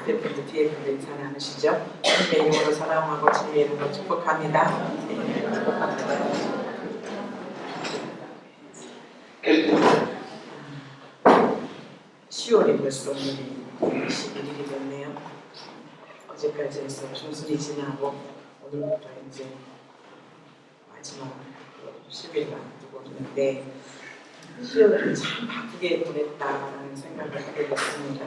앞에 분들 뒤에 분들 인사 나누시죠. 주님의 이름으로 사랑하고 주님의 이름으로 축복합니다. 네, 축복합니다. 10월이 벌써 오늘이 11일이 됐네요. 어제까지 해서 중순이 지나고 오늘부터 이제 마지막 10일을 앞두고 있는데 10월을 참 바쁘게 보냈다는 생각을 하게 됐습니다.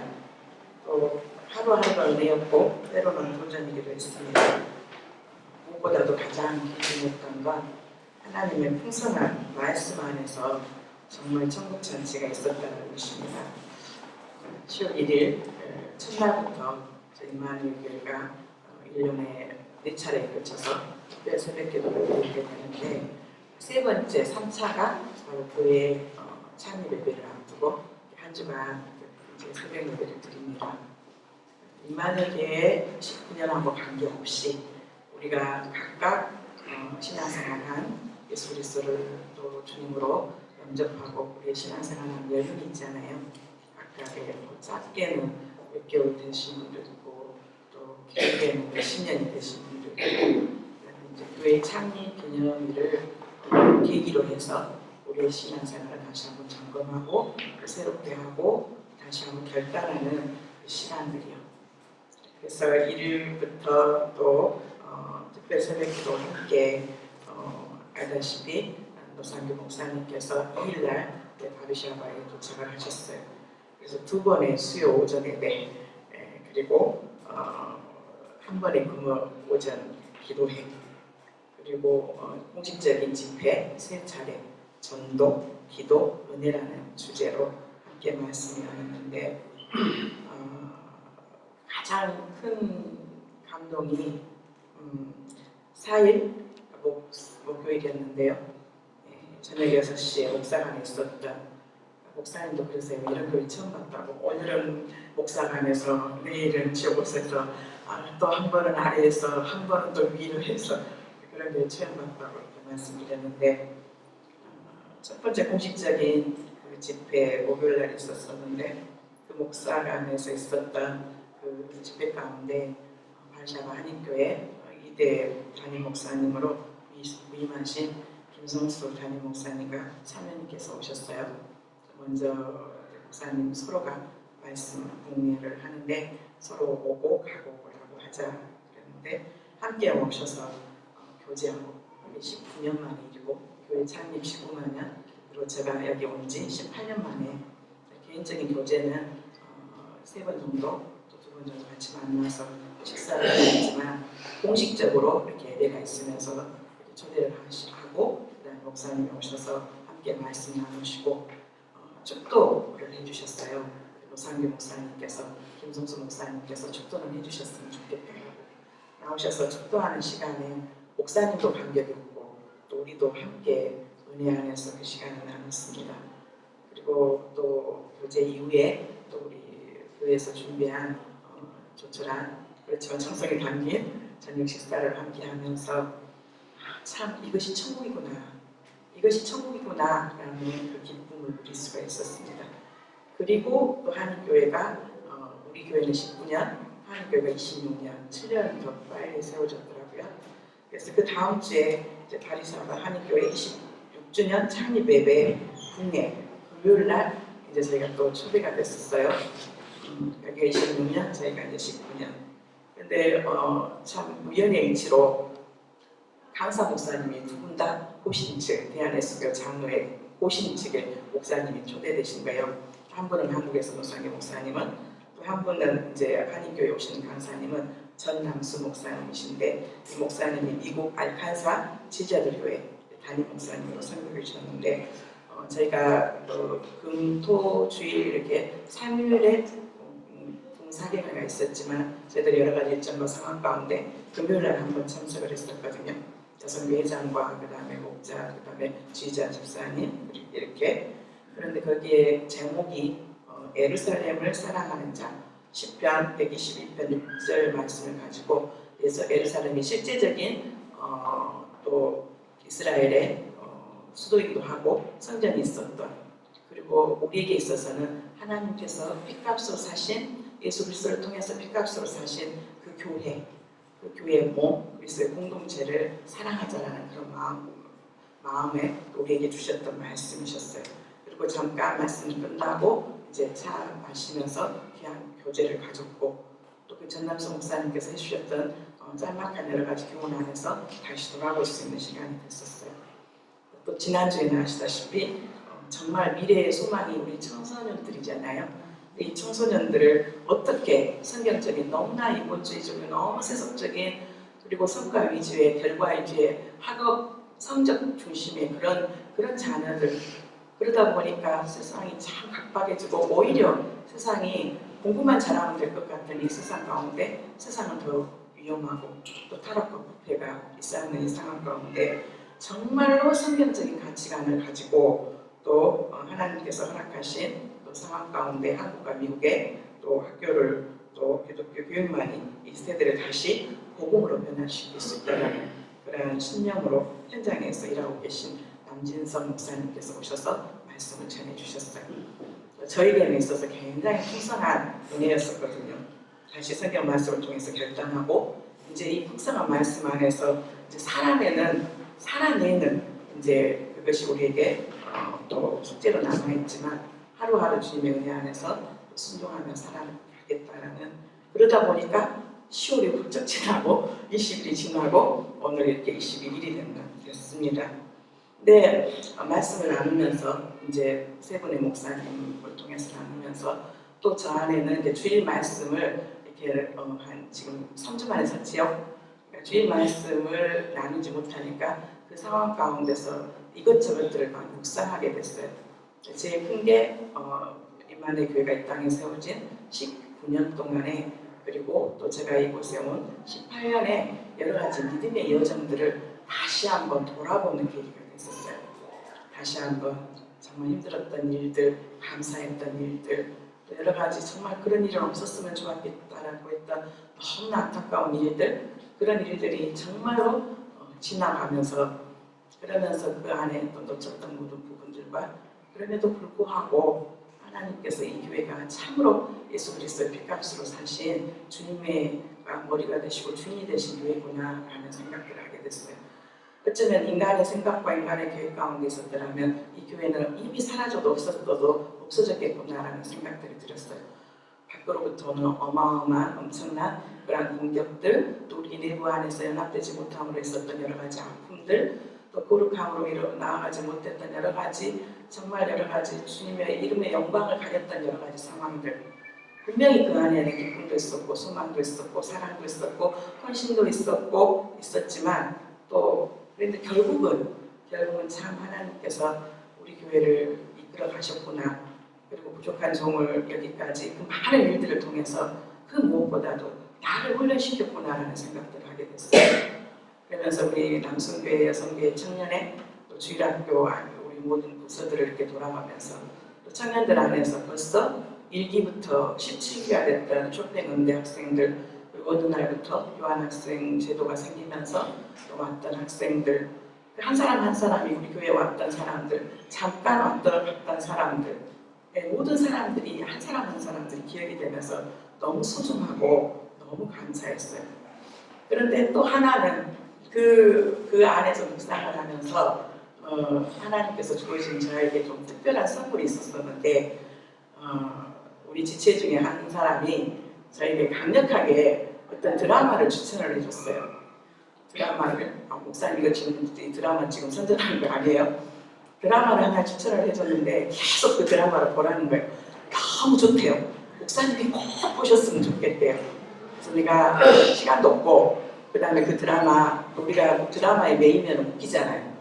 또 하루하루가 은혜였고 때로는 도전이기도 했습니다. 무엇보다도 가장 기준했던 건 하나님의 풍성한 말씀 안에서 정말 천국잔치가 있었다는 것입니다. 10월 1일 첫날부터 저희 임마누엘교회가 1년에 4차례에 걸쳐서 특별 새벽기도를 드리게 되는데 세 번째 3차가 바로 교회 창립 예배를 앞두고 한 주간 이제 새벽 예배를 드립니다. 임마누엘교회 19년하고 관계없이 우리가 각각 신앙생활한 예수 그리스도를 또 주님으로 영접하고 우리의 신앙생활하는 연륜이 있잖아요. 각각의 짧게는 몇 개월 되신 분도 있고 또 길게는 몇십 년이 되신 분도 있고 이제 교회 창립 기념일을 계기로 해서 우리의 신앙생활을 다시 한번 점검하고 새롭게 하고 다시 한번 결단하는 그 시간들이요. 그래서 1일부터 또 특별 새벽기도 함께 알다시피 노상규 목사님께서 2일날 바르샤바에 도착을 하셨어요. 그래서 두 번의 수요 오전 예배 그리고 한 번의 금요 오전 기도회 그리고 공식적인 집회 3차례 전도, 기도, 은혜라는 주제로 함께 말씀을 나눴는데 가장 큰 감동이 4일 목요일이었는데요. 저녁 6시에 목사관에 있었던 목사님도 그러세요. 이런 교회 처음 봤다고. 오늘은 목사관에서 내일은 지옥에서 또 한 번은 아래에서 한 번은 또 위로 해서 그런 교회 처음 봤다고 이렇게 말씀드렸는데 첫 번째 공식적인 그 집회 목요일날 있었었는데 그 목사관에서 있었던 그 집회 가운데 바르샤바 한인교회 2대 담임 목사님으로 위임하신 김성수 담임 목사님과 사모님께서 오셨어요. 먼저 목사님 서로가 말씀 공유를 하는데 서로 오고 가고라고 하자 그랬는데 함께 오셔서 교제하고 19년 만에 일이고 교회 창립 19년 그리고 제가 여기 온 지 18년 만에 개인적인 교제는 3번 정도 또 2번 정도 같이 만나서 식사를 했지만 공식적으로 이렇게 예배가 있으면서 이렇게 초대를 하고 그다음에 목사님이 오셔서 함께 말씀 나누시고 축도를 해주셨어요. 노상규 목사님께서 김성수 목사님께서 축도는 해주셨으면 좋겠다고 나오셔서 축도하는 시간에 목사님도 감격이 있고 또 우리도 함께 은혜 안에서 그 시간을 나눴습니다. 그리고 또 교제 이후에 또 우리 교회에서 준비한 조촐한 그렇지만 정성이 담긴 저녁 식사를 함께 하면서 참 이것이 천국이구나 이것이 천국이구나 라는 그 기쁨을 누릴 수가 있었습니다. 그리고 또 한인교회가 우리 교회는 19년, 한인교회가 26년, 7년 더 빨리 세워졌더라고요. 그래서 그 다음 주에 이제 바르샤바 한인교회 26주년 창립 예배 국내 금요일날 이제 저희가 또 초대가 됐었어요. 여기가 26년, 저희가 이제 19년. 근데 참 우연의 일치로 강사 목사님이 두 분 다 고신 측 대한예수교 장로회 고신 측의 목사님이 초대되신 거예요. 한 분은 한국에서 노상규 목사님은 또 한 분은 이제 한인교회 오시는 강사님은 전남수 목사님이신데 이 목사님이 미국 알칸사 지자들교회 담임 목사님으로 선교를 주셨는데 저희가 금토주일 이렇게 3일에 봉사개회가 있었지만 저희들이 여러 가지 일정과 상황 가운데 금요일날 한번 참석을 했었거든요. 자선교 회장과 그 다음에 목자, 그 다음에 지휘자 집사님 이렇게. 그런데 거기에 제목이 예루살렘을 사랑하는 자 10편 122편 6절 말씀을 가지고 그래서 예루살렘이 실제적인 또 이스라엘의 수도이기도 하고 성전이 있었던 그리고 우리에게 있어서는 하나님께서 핏값으로 사신 예수 그리스도를 통해서 피값으로 사신 그 교회의 몸, 그리스도의 공동체를 사랑하자라는 그런 마음에 우리에게 주셨던 말씀이셨어요. 그리고 잠깐 말씀이 끝나고 이제 차 마시면서 귀한 교제를 가졌고 또 그 전남성 목사님께서 해주셨던 짤막한 여러 가지 교훈 안에서 다시 돌아볼 수 있는 시간이 됐었어요. 또 지난주에는 아시다시피 정말 미래의 소망이 우리 청소년들이잖아요. 이 청소년들을 어떻게 성경적인 너무나 인본주의적인 너무 세속적인 그리고 성과 위주의 결과 위주의 학업 성적 중심의 그런 자녀들 그러다 보니까 세상이 참 각박해지고 오히려 세상이 공부만 잘하면 될 것 같은 이 세상 가운데 세상은 더 위험하고 또 타락과 부패가 있는 이 상황 가운데 정말로 성경적인 가치관을 가지고 또 하나님께서 허락하신 또 상황 가운데 한국과 미국의 또 학교를 또 기독교 교육만이 이 세대를 다시 복음으로 변화시킬 수 있다는 그런 신념으로 현장에서 일하고 계신 남진성 목사님께서 오셔서 말씀을 전해주셨어요. 저에게는 있어서 굉장히 풍성한 은혜였었거든요. 다시 성경 말씀을 통해서 결단하고 이제 이 풍성한 말씀 안에서 이제 살아내는 이제 그것이 우리에게 또 숙제로 남아있지만 하루하루 주님의 은혜 안에서 순종하며 살아가겠다라는 그러다 보니까 10월이 훌쩍 지나고 20일이 지나고 오늘 이렇게 21일이 됐습니다. 네, 말씀을 나누면서 이제 세 분의 목사님을 통해서 나누면서 또 저 안에는 이제 주일 말씀을 이렇게 한 지금 3주 만에 섰지요. 그러니까 주일 말씀을 나누지 못하니까 그 상황 가운데서 이것저것들을 막 묵상하게 됐어요. 제일 큰 게 임마누엘 교회가 이 땅에 세워진 19년 동안에 그리고 또 제가 이곳에 온 18년의 여러 가지 믿음의 여정들을 다시 한번 돌아보는 계기가 됐었어요. 다시 한번 정말 힘들었던 일들, 감사했던 일들, 또 여러 가지 정말 그런 일은 없었으면 좋았겠다라고 했던 너무나 안타까운 일들, 그런 일들이 정말로 지나가면서 그러면서 그 안에 또 놓쳤던 모든 부분들과 그럼에도 불구하고 하나님께서 이 교회가 참으로 예수 그리스도의 피값으로 사신 주님의 머리가 되시고 주인이 되신 교회구나 라는 생각들을 하게 됐어요. 어쩌면 인간의 생각과 인간의 계획 가운데 있었더라면 이 교회는 이미 사라져도 없어져도 없어졌겠구나라는 생각들이 들었어요. 밖으로부터는 어마어마한 엄청난 그런 공격들, 또 우리 내부 안에서 연합되지 못함으로 있었던 여러 가지 아픔들, 또 거룩함으로 나아가지 못했던 여러 가지 정말 여러 가지 주님의 이름의 영광을 가렸던 여러 가지 상황들, 분명히 그 안에는 기쁨도 있었고 소망도 있었고 사랑도 있었고 헌신도 있었지만 또 그런데 결국은 참 하나님께서 우리 교회를 이끌어 가셨구나. 그리고 부족한 종을 여기까지 그 많은 일들을 통해서 그 무엇보다도 나를 훈련시켰구나라는 생각들을 하게 됐어요. 그러면서 우리 남성교회, 여성교회, 청년회, 또 주일학교 우리 모든 부서들을 이렇게 돌아가면서 또 청년들 안에서 벌써 1기부터 17기가 됐던 쇼팽 음대 학생들 그리고 어느 날부터 교환학생 제도가 생기면서 또 왔던 학생들 한 사람 한 사람이 우리 교회에 왔던 사람들 잠깐 왔던 사람들 모든 사람들이 한 사람 한 사람들이 기억이 되면서 너무 소중하고 너무 감사했어요. 그런데 또 하나는 그 안에서 묵상을 하면서 하나님께서 주어진 저에게 좀 특별한 선물이 있었었는데 우리 지체 중에 한 사람이 저에게 강력하게 어떤 드라마를 추천을 해줬어요. 드라마를 목사님 이거 지금 드라마 지금 선전하는 거 아니에요? 드라마를 하나 추천을 해줬는데 계속 그 드라마를 보라는 거예요. 너무 좋대요. 목사님이 꼭 보셨으면 좋겠대요. 그래서 내가 시간도 없고 그 다음에 그 드라마 우리가 드라마에 매이면 웃기잖아요.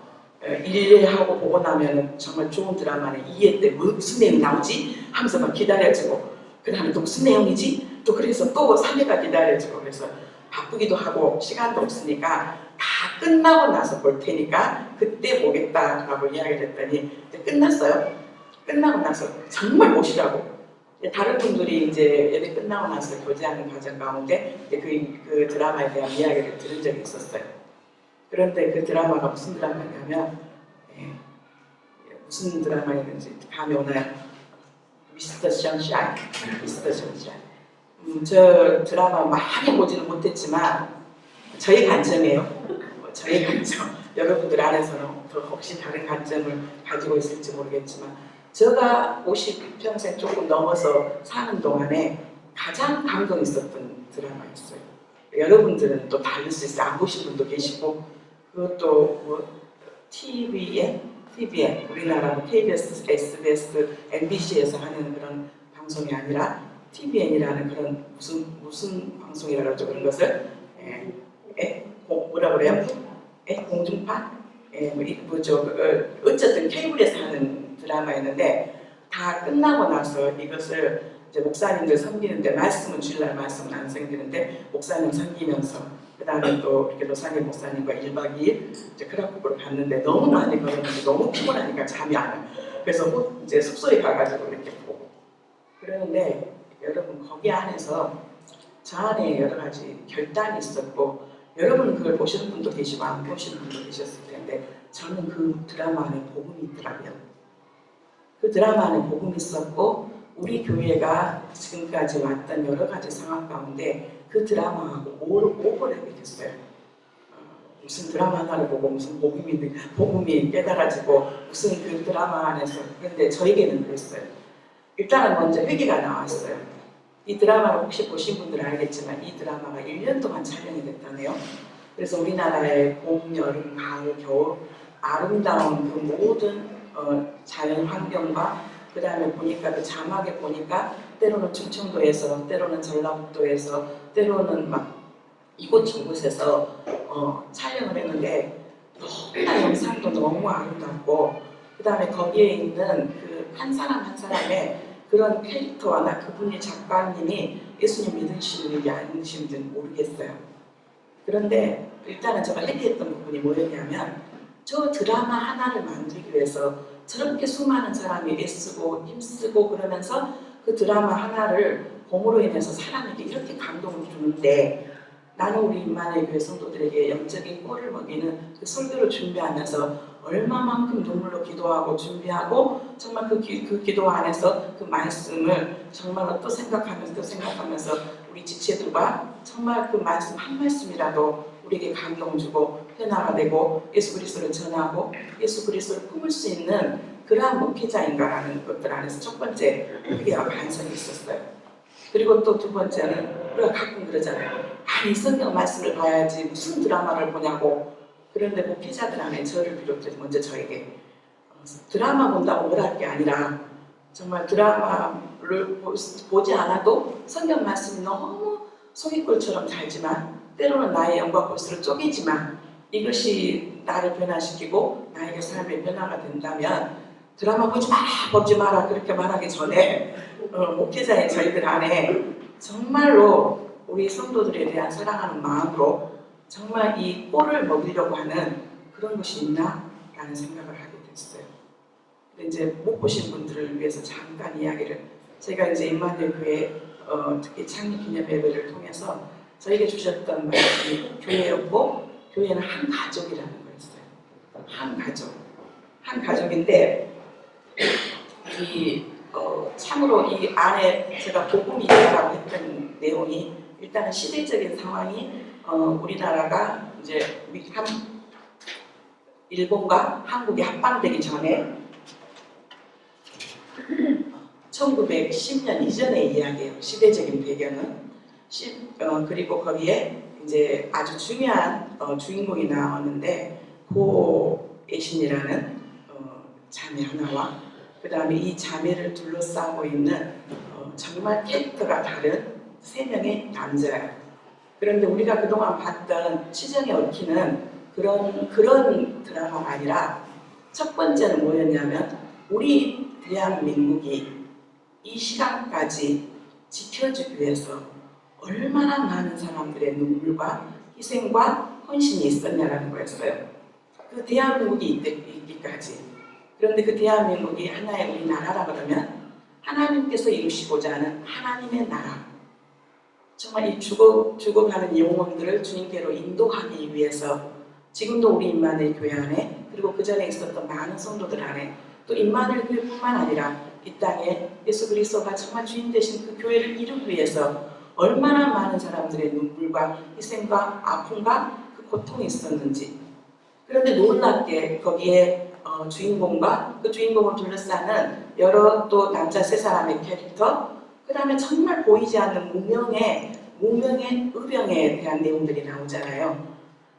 일하고 보고 나면 정말 좋은 드라마는 이해 때 무슨 내용이 나오지? 하면서 막 기다려지고 그 다음에 또 무슨 내용이지? 또 그래서 또 3회가 기다려지고 그래서 바쁘기도 하고 시간도 없으니까 다 끝나고 나서 볼 테니까 그때 보겠다라고 이야기를 했더니 이제 끝났어요. 끝나고 나서 정말 보시라고 다른 분들이 이제 예배 끝나고 나서 교제하는 과정 가운데 그 드라마에 대한 이야기를 들은 적이 있었어요. 그런데 그 드라마가 무슨 드라마냐면 무슨 드라마였는지 감이 오나요? 미스터 선샤인. 저 드라마 많이 보지는 못했지만 저희 관점이에요. 저희 관점. 여러분들 안에서는 더 혹시 다른 관점을 가지고 있을지 모르겠지만 제가 50평생 조금 넘어서 사는 동안에 가장 감동 있었던 드라마였어요. 여러분들은 또 다를 수 있어요. 안 보신 분도 계시고 그것도 뭐 TVN 우리나라 뭐 KBS, SBS, MBC에서 하는 그런 방송이 아니라 TVN이라는 그런 무슨 방송이라 그러죠 그런 것을 뭐라 그래요? 공중파? 뭐죠? 어쨌든 케이블에서 하는 드라마였는데 다 끝나고 나서 이것을 이제 목사님들 섬기는데 말씀은 주일날 말씀은 안 섬기는데 목사님 섬기면서 그 다음에 또 이렇게 로사님 목사님과 1박 2일 이제 크라쿠브를 갔는데 너무 많이 걸었는데 너무 피곤하니까 잠이 안 와요. 그래서 이제 숙소에 가가지고 이렇게 보고 그러는데 여러분 거기 안에서 저 안에 여러 가지 결단이 있었고 여러분은 그걸 보시는 분도 계시고 안 보시는 분도 계셨을 텐데 저는 그 드라마 안에 복음이 있더라고요. 그 드라마 안에 복음이 있었고 우리 교회가 지금까지 왔던 여러 가지 상황 가운데 그 드라마하고 오버랩이 됐어요. 무슨 드라마 하나를 보고 무슨 복음이 깨달아지고 무슨 그 드라마 안에서 그런데 저에게는 그랬어요. 일단은 먼저 회개가 나왔어요. 이 드라마를 혹시 보신 분들은 알겠지만 이 드라마가 1년 동안 촬영이 됐다네요. 그래서 우리나라의 봄, 여름, 가을, 겨울 아름다운 그 모든 자연 환경과 그 다음에 보니까 그 자막에 보니까 때로는 충청도에서 때로는 전라북도에서 때로는 막 이곳저곳에서 촬영을 했는데 너무나 영상도 너무 아름답고 그 다음에 거기에 있는 그 한 사람 한 사람의 그런 캐릭터와 나 그분이 작가님이 예수님 믿으시는지 아니신지 모르겠어요. 그런데 일단은 제가 회개했던 부분이 뭐였냐면 저 드라마 하나를 만들기 위해서 저렇게 수많은 사람이 애쓰고 힘쓰고 그러면서 그 드라마 하나를 봄으로 인해서 사람에게 이렇게 감동을 주는데 나는 우리 임마누엘 교회 성도들에게 영적인 꼴을 먹이는 그 설교를 준비하면서 얼마만큼 눈물로 기도하고 준비하고 정말 그 기도 안에서 그 말씀을 정말로 또 생각하면서 우리 지체들과 정말 그 말씀 한 말씀이라도 우리에게 감동 주고 변화가 되고 예수 그리스도를 전하고 예수 그리스도를 품을 수 있는 그러한 목회자인가라는 것들 안에서 첫 번째 회개와 반성이 있었어요. 그리고 또 두 번째는 우리가 가끔 그러잖아요. 아니 성경 말씀을 봐야지 무슨 드라마를 보냐고. 그런데 목회자들 안에 저를 비롯해서 먼저 저에게 드라마 본다고 뭘 할 게 아니라 정말 드라마를 보지 않아도 성경 말씀이 너무 송이꼴처럼 달지만 때로는 나의 영과 골수를 쪼개지만 이것이 나를 변화시키고 나에게 삶의 변화가 된다면 드라마 보지 마라 그렇게 말하기 전에 목회자인 저희들 안에 정말로 우리 성도들에 대한 사랑하는 마음으로 정말 이 꼴을 먹이려고 하는 그런 것이 있나? 라는 생각을 하게 됐어요. 근데 이제 못 보신 분들을 위해서 잠깐 이야기를 제가 이제 임마누엘 교회 특히 창립 기념 예배를 통해서 저에게 주셨던 말씀이 교회였고 교회는 한 가족이라는 거였어요. 한 가족인데 참으로 이 안에 제가 복음이 있다고 했던 내용이 일단은 시대적인 상황이 우리나라가 이제 일본과 한국이 합방되기 전에 1910년 이전의 이야기예요. 시대적인 배경은 그리고 거기에 이제 아주 중요한 주인공이 나오는데 고애신이라는 자매 하나와 그 다음에 이 자매를 둘러싸고 있는 정말 캐릭터가 다른 3명의 남자예요. 그런데 우리가 그동안 봤던 치정에 얽히는 그런 드라마가 아니라 첫 번째는 뭐였냐면 우리 대한민국이 이 시간까지 지켜주기 위해서 얼마나 많은 사람들의 눈물과 희생과 헌신이 있었냐라는 거였어요. 그 대한민국이 있기까지. 그런데 그 대한민국이 하나의 우리나라라 그러면 하나님께서 이루시고자 하는 하나님의 나라. 정말 이 죽어가는 영혼들을 주님께로 인도하기 위해서 지금도 우리 임마누엘 교회 안에 그리고 그 전에 있었던 많은 성도들 안에 또 임마누엘 교회뿐만 아니라 이 땅에 예수 그리스도가 정말 주인 되신 그 교회를 이루기 위해서 얼마나 많은 사람들의 눈물과 희생과 아픔과 그 고통이 있었는지. 그런데 놀랍게 거기에 주인공과 그 주인공을 둘러싸는 여러 또 남자 세 사람의 캐릭터, 그 다음에 정말 보이지 않는 무명의 의병에 대한 내용들이 나오잖아요.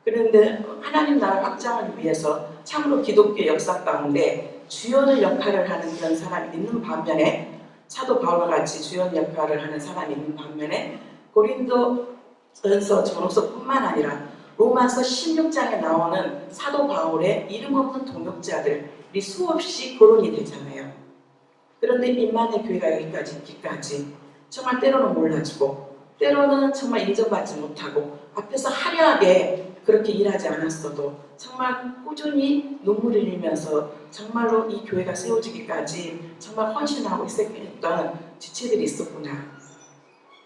그런데 하나님 나라 확장을 위해서 참으로 기독교 역사 가운데 주연 역할을 하는 그런 사람이 있는 반면에, 사도 바울과 같이 주연 역할을 하는 사람이 있는 반면에, 고린도전서 전후서뿐만 아니라 로마서 16장에 나오는 사도 바울의 이름 없는 동역자들이 수없이 거론이 되잖아요. 그런데 임마누엘 교회가 여기까지 있기까지 정말 때로는 몰라주고 때로는 정말 인정받지 못하고 앞에서 화려하게 그렇게 일하지 않았어도 정말 꾸준히 눈물을 흘리면서 정말로 이 교회가 세워지기까지 정말 헌신하고 희생했던 지체들이 있었구나.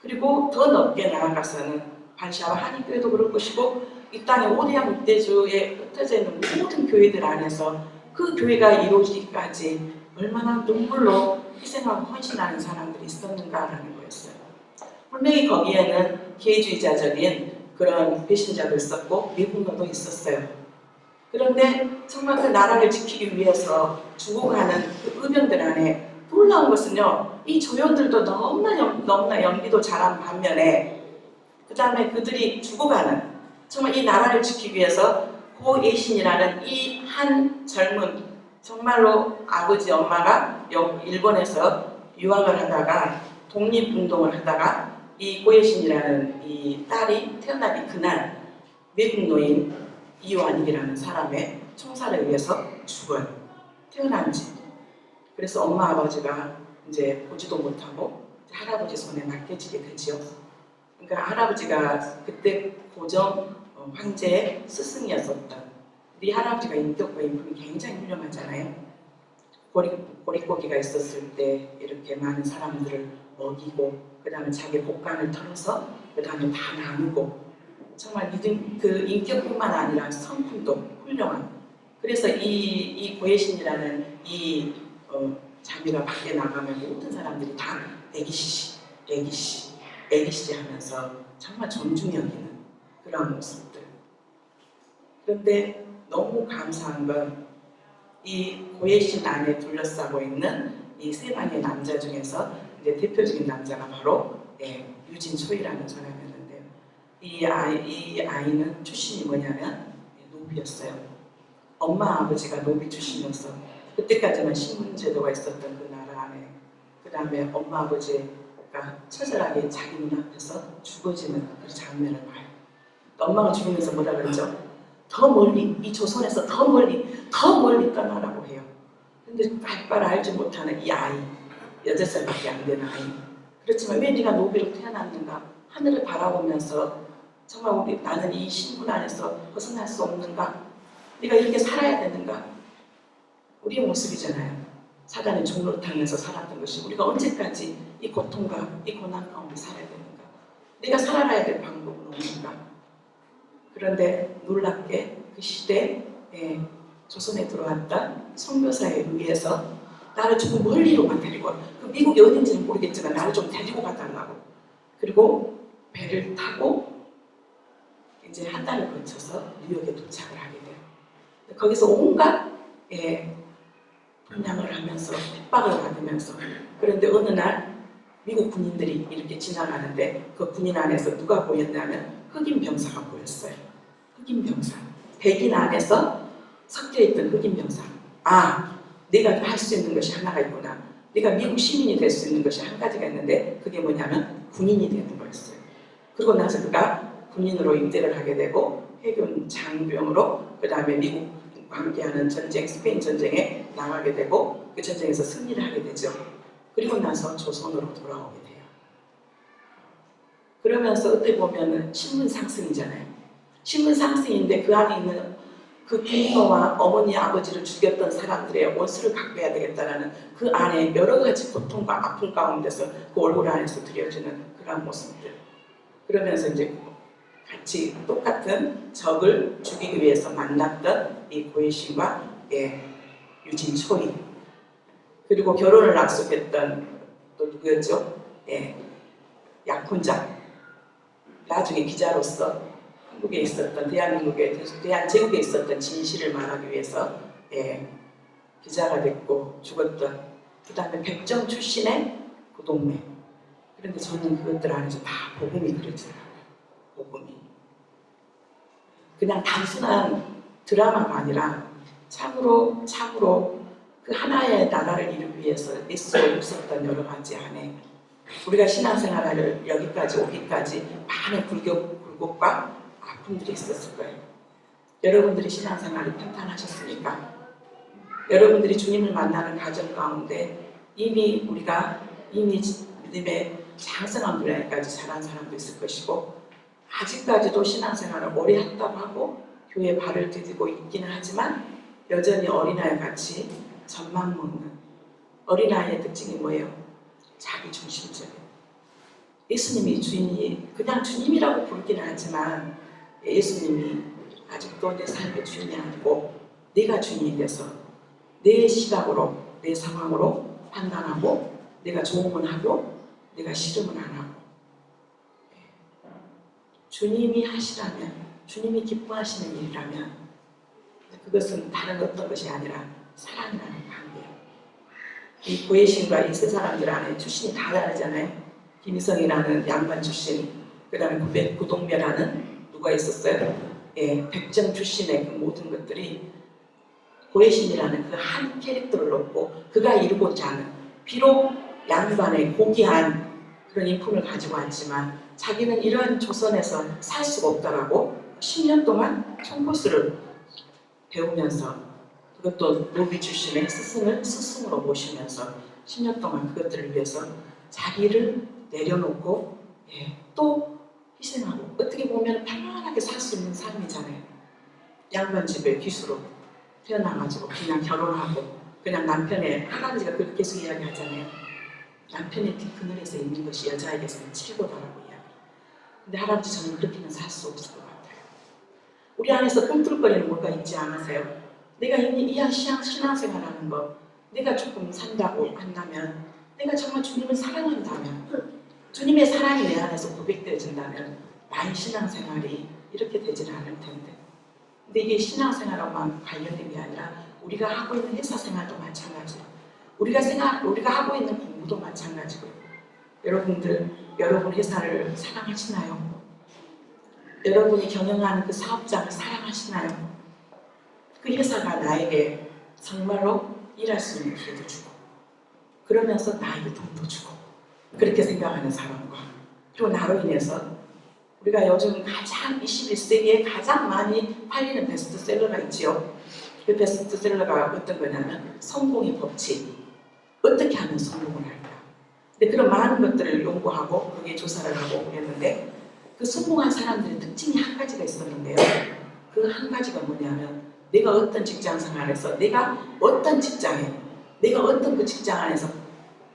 그리고 더 넓게 나아가서는 반샤와 한인교회도 그럴 것이고 이 땅의 5대양 6대주에 흩어져 있는 모든 교회들 안에서 그 교회가 이루어지기까지 얼마나 눈물로 희생하고 헌신하는 사람들이 있었는가라는 거였어요. 분명히 거기에는 기회주의자적인 그런 배신자도 있었고 미분노도 있었어요. 그런데 정말 그 나라를 지키기 위해서 죽어가는 그 의병들 안에 놀라운 것은요, 이 조연들도 너무나 연기도 잘한 반면에 그 다음에 그들이 죽어가는, 정말 이 나라를 지키기 위해서 고예신이라는 이 한 젊은, 정말로 아버지 엄마가 일본에서 유학을 하다가 독립운동을 하다가 이 고예신이라는 이 딸이 태어나기 그날 미국 노인 이완익이라는 사람의 총살에 의해서 죽어요. 태어난 지. 그래서 엄마 아버지가 이제 보지도 못하고 할아버지 손에 맡겨지게 되지요. 그러니까 할아버지가 그때 고정 황제의 스승이었었던, 우리 할아버지가 인격과 인품이 굉장히 훌륭하잖아요. 고리고기가 있었을 때 이렇게 많은 사람들을 먹이고 그 다음에 자기 복간을 털어서 그 다음에 다 나누고 정말 그 인격뿐만 아니라 성품도 훌륭한. 그래서 이 고예신이라는 이 자비가 밖에 나가면 모든 사람들이 다 애기씨 하면서 정말 존중이 여기는 그런 모습들. 그런데 너무 감사한 건 이 고예신 안에 둘러싸고 있는 이 세 명의 남자 중에서 이제 대표적인 남자가 바로 유진초이라는 사람이었는데요. 이 아이는 출신이 뭐냐면 노비였어요. 엄마 아버지가 노비 출신이어서 그때까지만 신분제도가 있었던 그 나라 안에, 그 다음에 엄마 아버지가 처절하게 자기 눈앞에서 죽어지는 그 장면을 봐요. 엄마가 죽으면서 뭐라 그랬죠? 더 멀리, 이 조선에서 더 멀리 떠나라고 해요. 근데 할 알지 못하는 이 아이, 8살밖에 안 되는 아이. 그렇지만 왜 네가 노비로 태어났는가? 하늘을 바라보면서 정말 나는 이 신분 안에서 벗어날 수 없는가? 네가 이렇게 살아야 되는가? 우리의 모습이잖아요. 사단의 종로를 타면서 살았던 것이 우리가 언제까지 이 고통과 이 고난 가운데 살아야 되는가? 네가 살아가야 될 방법은 없는가? 그런데 놀랍게 그 시대에 조선에 들어왔던 선교사에 의해서 나를 조금 멀리로만 데리고, 그 미국이 어딘지는 모르겠지만 나를 좀 데리고 가달라고. 그리고 배를 타고 이제 한 달을 거쳐서 뉴욕에 도착을 하게 돼요. 거기서 온갖 분양을 하면서 핍박을 받으면서, 그런데 어느 날 미국 군인들이 이렇게 지나가는데 그 군인 안에서 누가 보였냐면 흑인 병사가 보였어요. 흑인 병사. 백인 안에서 섞여있던 흑인 병사. 아, 네가 할 수 있는 것이 하나가 있구나. 네가 미국 시민이 될 수 있는 것이 한 가지가 있는데 그게 뭐냐면 군인이 되는 거였어요. 그러고 나서 그가 군인으로 입대를 하게 되고 해군 장병으로 그 다음에 미국과 함께하는 전쟁, 스페인 전쟁에 나가게 되고 그 전쟁에서 승리를 하게 되죠. 그리고 나서 조선으로 돌아오게 돼요. 그러면서 어떻게 보면 신분 상승이잖아요. 신분 상승인데 그 안에 있는 그 부모와 어머니 아버지를 죽였던 사람들의 원수를 갚아야 되겠다라는 그 안에 여러 가지 고통과 아픔 가운데서 그 얼굴 안에서 드려지는 그런 모습들. 그러면서 이제 같이 똑같은 적을 죽이기 위해서 만났던 이 고혜신과 유진초이, 그리고 결혼을 약속했던 또 누구였죠? 약혼자 나중에 기자로서 한국에 있었던 대한제국에 있었던 진실을 말하기 위해서 기자가 됐고 죽었던, 그 다음에 백정 출신의 고동매. 그런데 저는 그것들 안에서 다 복음이 그려지더라고요. 복음이 그냥 단순한 드라마가 아니라 참으로 그 하나의 나라를 이루기 위해서 애쓰고 있었던 여러 가지 안에 우리가 신앙생활을 여기까지 오기까지 많은 굴곡과 아픔들이 있었을 거예요. 여러분들이 신앙생활이 평탄하셨습니까? 여러분들이 주님을 만나는 과정 가운데 이미 믿음의 장성한 분야까지 자란 사람도 있을 것이고, 아직까지도 신앙생활을 오래 했다고 하고 교회에 발을 디디고 있기는 하지만 여전히 어린아이 같이 젖만 먹는, 어린아이의 특징이 뭐예요? 자기 중심적이에요. 예수님이 그냥 주님이라고 부르기는 하지만 예수님이 아직도 내 삶의 주인이 아니고 내가 주인이 돼서 내 시각으로, 내 상황으로 판단하고, 내가 좋으면 하고 내가 싫으면 안 하고, 주님이 하시라면, 주님이 기뻐하시는 일이라면 그것은 다른 어떤 것이 아니라 사랑이라는 관계예요. 이 고해신과 이 세 사람들 안에 출신이 다 다르잖아요. 김희성이라는 양반 출신, 그 다음에 구동묘라는 누가 있었어요? 백정 출신의 그 모든 것들이 고해신이라는 그 한 캐릭터를 놓고 그가 이루고자 하는, 비록 양반의 고귀한 그런 인품을 가지고 왔지만 자기는 이러한 조선에서 살 수가 없다라고 10년 동안 총코스를 배우면서, 그것도 노비 출신의 스승으로 모시면서 10년 동안 그것들을 위해서 자기를 내려놓고 또 희생하고, 어떻게 보면 편안하게 살 수 있는 삶이잖아요. 양반 집의 귀수로 태어나가지고 그냥 결혼하고, 그냥 남편의, 할아버지가 그렇게 계속 이야기하잖아요. 남편의 뒷그늘에서 있는 것이 여자에게서는 최고다라고 이야기. 근데 할아버지, 저는 그렇게는 살 수 없을 것 같아요. 우리 안에서 꿈틀거리는 뭐가 있지 않으세요? 내가 이 신앙생활하는 거, 내가 조금 산다고 한다면, 내가 정말 주님을 사랑한다면, 주님의 사랑이 내 안에서 고백되어진다면 나의 신앙생활이 이렇게 되지는 않을 텐데. 근데 이게 신앙생활하고만 관련된 게 아니라 우리가 하고 있는 회사생활도 마찬가지고, 우리가 하고 있는 공부도 마찬가지고, 여러분 회사를 사랑하시나요? 여러분이 경영하는 그 사업장을 사랑하시나요? 그 회사가 나에게 정말로 일할 수 있는 기회도 주고, 그러면서 나에게 돈도 주고, 그렇게 생각하는 사람과, 그리고 나로 인해서 우리가 요즘 가장 21세기에 가장 많이 팔리는 베스트셀러가 있지요. 그 베스트셀러가 어떤 거냐면 성공의 법칙, 어떻게 하면 성공을 할까. 근데 그런 많은 것들을 연구하고 거기에 조사를 하고 그랬는데, 그 성공한 사람들의 특징이 한 가지가 있었는데요. 그 한 가지가 뭐냐면, 내가 어떤 직장 생활에서, 내가 어떤 직장에, 내가 어떤 그 직장 안에서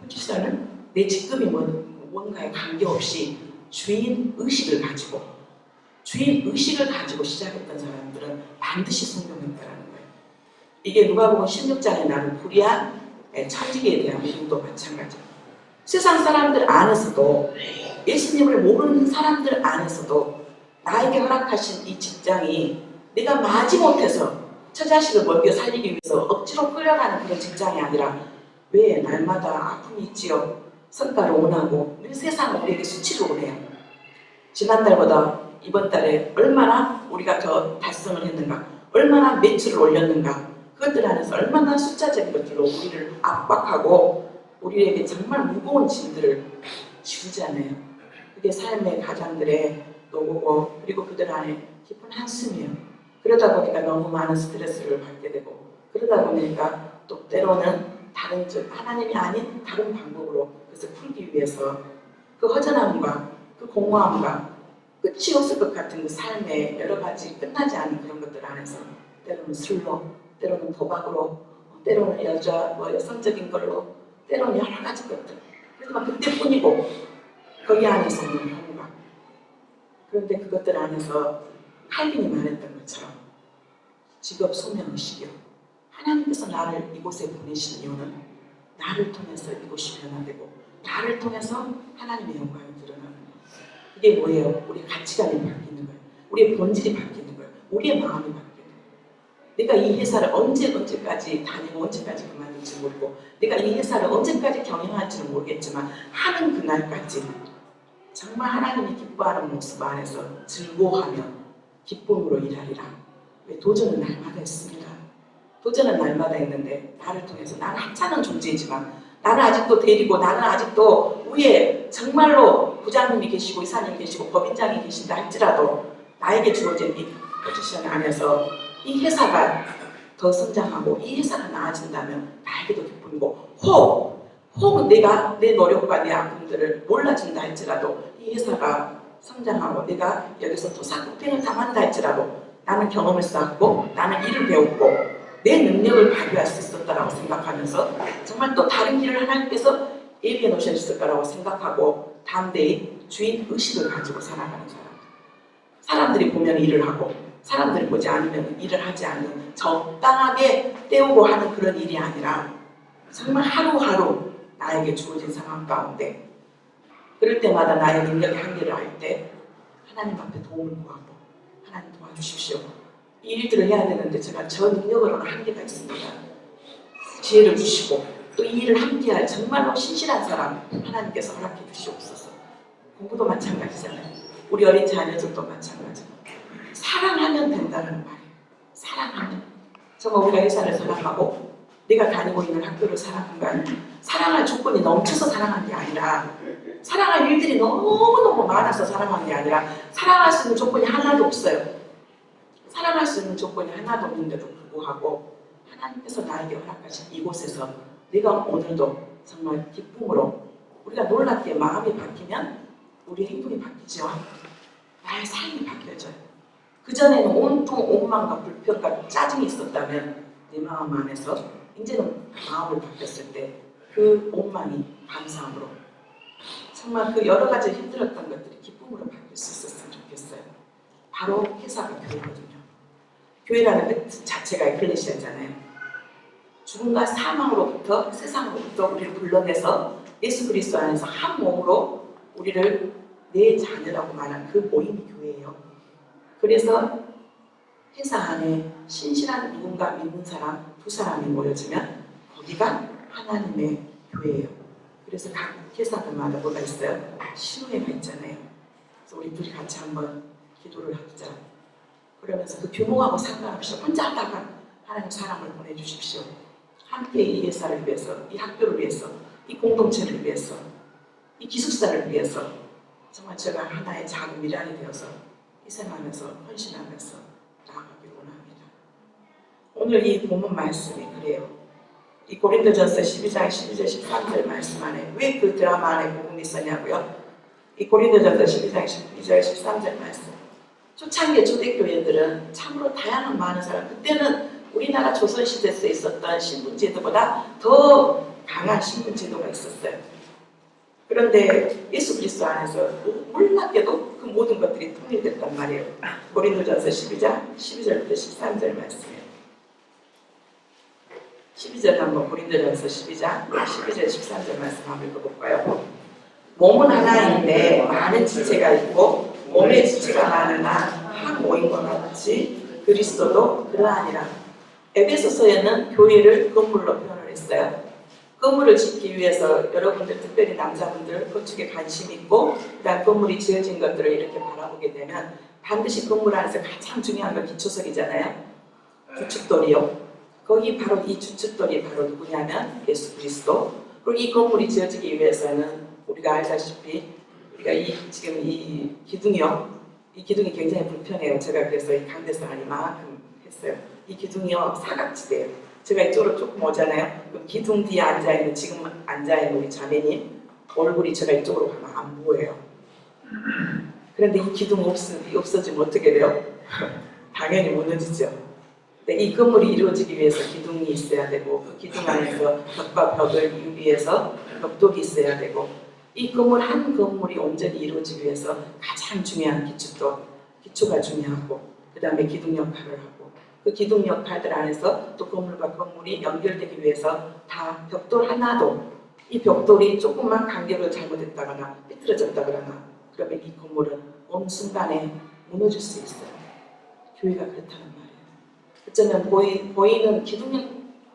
포지션을, 내 직급이 뭔가에 관계없이 주인 의식을 가지고 시작했던 사람들은 반드시 성공했다는 거예요. 이게 누가복음 16장에 나온 불의한 천직에 대한 미움도 마찬가지예요. 세상 사람들 안에서도, 예수님을 모르는 사람들 안에서도 나에게 허락하신 이 직장이 내가 마지못해서 처자식을 먹여 살리기 위해서 억지로 끌려가는 그런 직장이 아니라, 왜 날마다 아픔이 있지요? 성과를 원하고 늘 세상은 우리에게 수치를 원해요. 지난달보다 이번 달에 얼마나 우리가 더 달성을 했는가, 얼마나 매출을 올렸는가, 그것들 안에서 얼마나 숫자적인 것들로 우리를 압박하고 우리에게 정말 무거운 짐들을 지우잖아요. 그게 삶의 가장들의 노고고, 그리고 그들 안에 깊은 한숨이에요. 그러다 보니까 너무 많은 스트레스를 받게 되고, 그러다 보니까 또 때로는 하나님이 아닌 다른 방법으로 그것을 풀기 위해서 그 허전함과 그 공허함과 끝이 없을 것 같은 그 삶의 여러 가지 끝나지 않은 그런 것들 안에서, 때로는 술로, 때로는 도박으로, 때로는 여성적인 걸로, 때로는 여러 가지 것들, 그렇지만 그때뿐이고 거기 안에서 있는 평강. 그런데 그것들 안에서 칼빈이 말했던 것처럼 직업 소명의식이요, 하나님께서 나를 이곳에 보내신 이유는 나를 통해서 이곳이 변화되고, 나를 통해서 하나님의 영광이 드러나는 거예요. 그게 뭐예요? 우리 가치관이 바뀌는 거예요. 우리의 본질이 바뀌는 거예요. 우리의 마음이 바뀌는 거예요. 내가 이 회사를 언제까지 다니고 언제까지 그만둘지 모르고 내가 이 회사를 언제까지 경영할지는 모르겠지만 하는 그날까지 정말 하나님이 기뻐하는 모습 안에서 즐거워하며 기쁨으로 일하리라. 왜 도전은 날마다 있습니다. 도전은 날마다 있는데 나를 통해서 나는 하찮은 존재이지만 나는 아직도 데리고 나는 아직도 위에 정말로 부장님이 계시고 이사님이 계시고 법인장이 계신다 할지라도 나에게 주어진 이 포지션 안에서 이 회사가 더 성장하고 이 회사가 나아진다면 나에게도 기쁨이고 혹은 내가 내 노력과 내 아픔들을 몰라준다 할지라도 이 회사가 성장하고 내가 여기서 토사구팽을 당한다 할지라도 나는 경험을 쌓았고 나는 일을 배웠고 내 능력을 발휘할 수 있었다라고 생각하면서 정말 또 다른 길을 하나님께서 예비해 놓으셨을 거라고 생각하고 담대히 주인 의식을 가지고 살아가는 사람들이 보면 일을 하고 사람들이 보지 않으면 일을 하지 않는 적당하게 때우고 하는 그런 일이 아니라 정말 하루하루 나에게 주어진 상황 가운데 그럴 때마다 나의 능력의 한계를 알 때 하나님 앞에 도움을 구하고 하나님 도와주십시오. 이 일들을 해야 되는데 제가 저 능력으로는 한계가 있습니다. 지혜를 주시고 또 이 일을 함께할 정말로 신실한 사람 하나님께서 허락해 주시옵소서. 공부도 마찬가지잖아요. 우리 어린 자녀들도 마찬가지고 사랑하면 된다는 말이에요. 사랑하면 정말 우리가 회사를 사랑하고 내가 다니고 있는 학교를 사랑한 거 아니에요. 사랑할 조건이 넘쳐서 사랑한 게 아니라 사랑할 일들이 너무너무 많아서 사랑한 게 아니라 사랑할 수 있는 조건이 하나도 없어요. 사랑할 수 있는 조건이 하나도 없는데도 불구하고 하나님께서 나에게 허락하신 이곳에서 내가 오늘도 정말 기쁨으로 우리가 놀랍게 마음이 바뀌면 우리의 행동이 바뀌죠. 나의 삶이 바뀌어져요. 그전에는 온통 오만과 불평과 짜증이 있었다면 내 마음 안에서 이제는 마음을 바뀌었을 때 그 오만이 감사함으로 정말 그 여러 가지 힘들었던 것들이 기쁨으로 바뀔 수 있었으면 좋겠어요. 바로 회사가 교회거든요. 교회라는 것 자체가 에클레시아잖아요. 죽음과 사망으로부터 세상으로부터 우리를 불러내서 예수 그리스도 안에서 한 몸으로 우리를 내 자녀라고 말하는 그 모임이 교회예요. 그래서 회사 안에 신실한 누군가 믿는 사람 두 사람이 모여지면 거기가 하나님의 교회예요. 그래서 각 회사들마다 뭐가 있어요? 신우회가 있잖아요. 그래서 우리 둘이 같이 한번 기도를 하자. 그러면서 그 규모하고 상관없이 혼자 하다가 하나님 사람을 보내주십시오. 함께 이 회사를 위해서, 이 학교를 위해서, 이 공동체를 위해서, 이 기숙사를 위해서 정말 제가 하나의 작은 미랄이 되어서 희생하면서 헌신하면서 나아가길 원합니다. 오늘 이 본문 말씀이 그래요. 이 고린도전서 12장 12절 13절 말씀 안에 왜 그 드라마 안에 복음이 있었냐고요? 이 고린도전서 12장 12절 13절 말씀. 초창기 초대교회들은 참으로 다양한 많은 사람, 그때는 우리나라 조선시대에 있었던 신분제도보다 더 강한 신분제도가 있었어요. 그런데 예수 그리스도 안에서 놀랍게도 그 모든 것들이 통일됐단 말이에요. 고린도전서 12장 12절부터 13절 말씀이에요. 12절 한번 고린도전서 12장 12절 13절 말씀 한번 읽어볼까요? 몸은 하나인데 많은 지체가 있고 몸의 지체가 많으나 한 모임과 같이 그리스도도 그러하니라. 에베소서에는 교회를 건물로 표현을 했어요. 건물을 짓기 위해서 여러분들 특별히 남자분들 건축에 관심이 있고 그다음 건물이 지어진 것들을 이렇게 바라보게 되면 반드시 건물 안에서 가장 중요한 건 기초석이잖아요. 주축돌이요. 거기 바로 이 주축돌이 바로 누구냐면 예수 그리스도. 그리고 이 건물이 지어지기 위해서는 우리가 알다시피 우리가 지금 이 기둥이요. 이 기둥이 굉장히 불편해요. 제가 그래서 이 강대상을 이만큼 했어요. 이 기둥이요 사각지대예요. 제가 이쪽으로 조금 오잖아요. 그 기둥 뒤에 앉아있는 지금 앉아있는 우리 자매님 얼굴이 제가 이쪽으로 가면 안 보여요. 그런데 이 기둥 없어지면 어떻게 돼요? 당연히 무너지죠. 근데 이 건물이 이루어지기 위해서 기둥이 있어야 되고 그 기둥 안에서 벽과 벽을 유리해서 벽돌이 있어야 되고 이 건물 한 건물이 온전히 이루어지기 위해서 가장 중요한 기초가 중요하고 그 다음에 기둥 역할을 하고 그 기둥 역할들 안에서 또 건물과 건물이 연결되기 위해서 다 벽돌 하나도 이 벽돌이 조금만 간격을 잘못했다거나 삐뚤어졌다거나 그러면 이 건물은 어느 순간에 무너질 수 있어요. 교회가 그렇다는 말이에요. 어쩌면 보이는